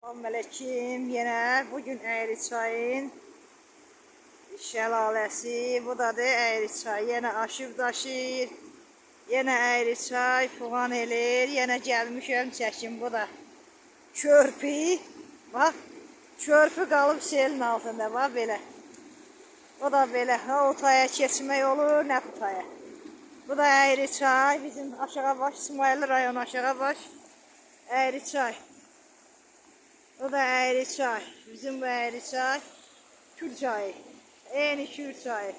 Selamünaleyküm. Yine bugün Eğriçay'ın şelalesi. Bu da Eğriçay. Yine aşıb daşır. Yine Eğriçay fuğan elir. Yine gelmişəm çəkim. Bu da körpü. Bak. Körpü qalıb selin altında. Bak belə. O da belə. Ha o taya keçmək olur. Nə bu taya. Bu da Eğriçay. Bizim aşağı baş. İsmail rayonu aşağı baş. Eğriçay. O da Eğriçay. Bizim bu Eğriçay Kür çayı. Eyni Kür çayı.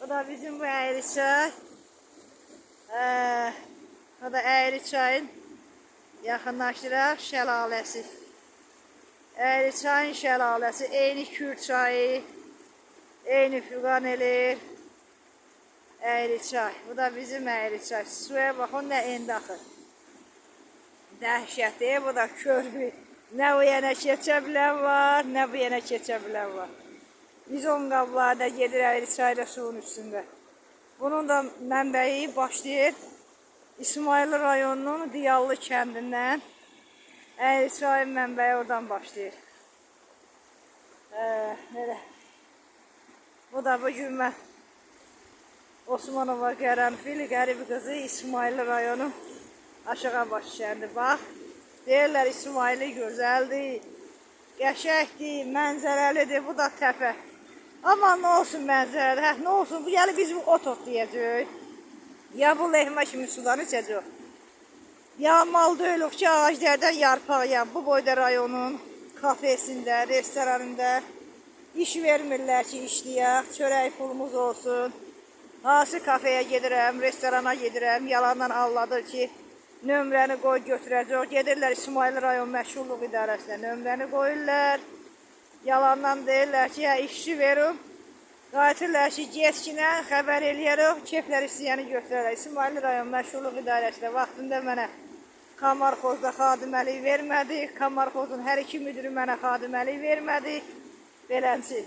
O da bizim bu Eğriçay. O da Eğriçayın yaxınlaşdıraq şəlaləsi. Eğriçayın şəlaləsi. Eyni Kür çayı. Eyni füqan elir. Eğriçay. Bu da bizim Eğriçay. Suya baxın nə endi axır. Dəhşətli. Bu da körpü. Nə o yana keçə bilən var, nə bu yana keçə bilən var. Biz 10 qablarda gedir Eğriçayla suyun üstündə. Bunun da mənbəyi başlayır İsmail rayonunun Diyallı kəndindən. Eğriçayın mənbəyi oradan başlayır. Belə. Bu da bugün mən Osmanova Qəranfil qərib qızı İsmail rayonu aşağı baş kəndi. Bax. Deyirlər İsmaili gözəldir, qəşəkdir, mənzərəlidir, bu da təpə. Amma nə olsun mənzərəli, nə olsun, bu gəlir biz bu ot otlayacaq. Ya bu lehmə kimi sudan içəcək. Ya mal döyülük ki, ağaclardan yarpaq ya. Bu boyda rayonun kafesində, restoranında iş vermirlər ki, işləyək, çörək pulumuz olsun. Hansı kafeyə gedirəm, restorana gedirəm, yalandan alladır ki, nömrəni qoy götürəcək. Gedirlər İsmail rayon məşğulluq idarəsinə nömrəni qoyurlar. Yalandan deyirlər ki, işçi verim. Qayıtırlar ki, geçkinə xəbər eləyərək, keflər istəyəni götürərək. İsmail rayon məşğulluq idarəsinə vaxtında mənə Kamarxozda xadiməlik vermədi. Kamarxozun hər iki müdürü mənə xadiməlik vermədi. Beləncə.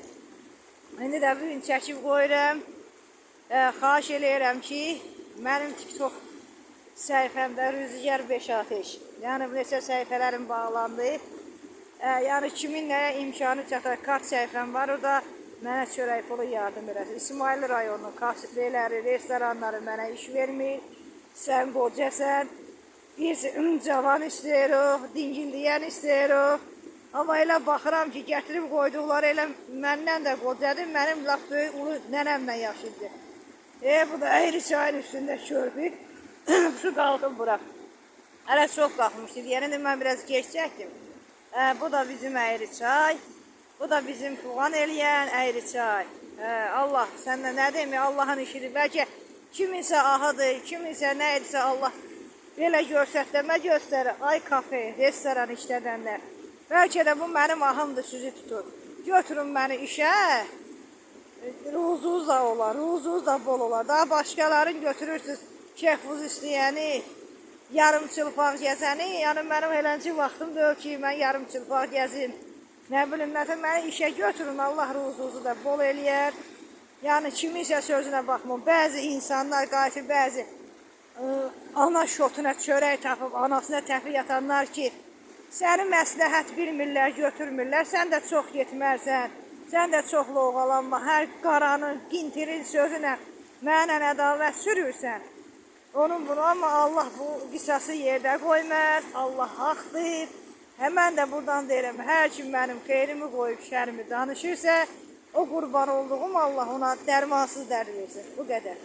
İndi də bugün çəkib qoyuram. Xahiş eləyirəm ki, mənim TikTok səhifəmdə Rüzgar 5 ateş. Yəni neçə səhifələrim bağlandı. Yəni kimin nəyə imkanı çatar kart səhifəm var, o da mənə çörək pulu yardım eləsin. İsmail rayonunun kafeləri, restoranları mənə iş vermir. Sən qocasən, biz cavan istəyirik, dingilliyən istəyirik. Amma elə baxıram ki, gətirib qoyduqları elə məndən də qocadır, mənim laf böyük ulu nənəmlə yaşaydı. Bu da Eğriçayın üstündə körpü. Şu qalxıb bura. Hələ çox qalxmışdı. Yəni mən biraz geç çəkdim. Bu da bizim Eğriçay. Bu da bizim fuğan eləyən Eğriçay. Allah səndə nə demir? Allahın işidir. Bəlkə kiminsə ahıdır, kiminsə nə edirsə Allah belə göstərmə göstərir. Ay kafe, restoran işlədənlər. Bəlkə də bu mənim ahımdır, sizi tutur. Götürün məni işə. Ruzunuz da olar, ruzunuz da bol olar. Daha başqalarını götürürsünüz. Kefuz istəyəni, yarım çılpaq gəzəni, yəni mənim eləncə vaxtım deyil ki, mən yarım çılpaq gəzim. Nə bilim, məni işə götürün, Allah ruzunuzu da bol eləyər. Yəni kiminsə sözünə baxmam. Bəzi insanlar, qayıtı bəzi ana şotuna çörək tapıb, anasına təpi yatanlar ki, səni məsləhət bilmirlər, götürmürlər, sən də çox getmərsən, sən də çox loğalanma, hər qaranın, gintirin sözünə mənə ədavət sürürsən. Onun bunu, amma Allah bu qisası yerdə qoymaz, Allah haqdır. Həmən də buradan deyirəm, hər kim mənim xeyrimi qoyub şərimi danışırsa, o qurban olduğum Allah ona dərmansız dərd versin. Bu qədər.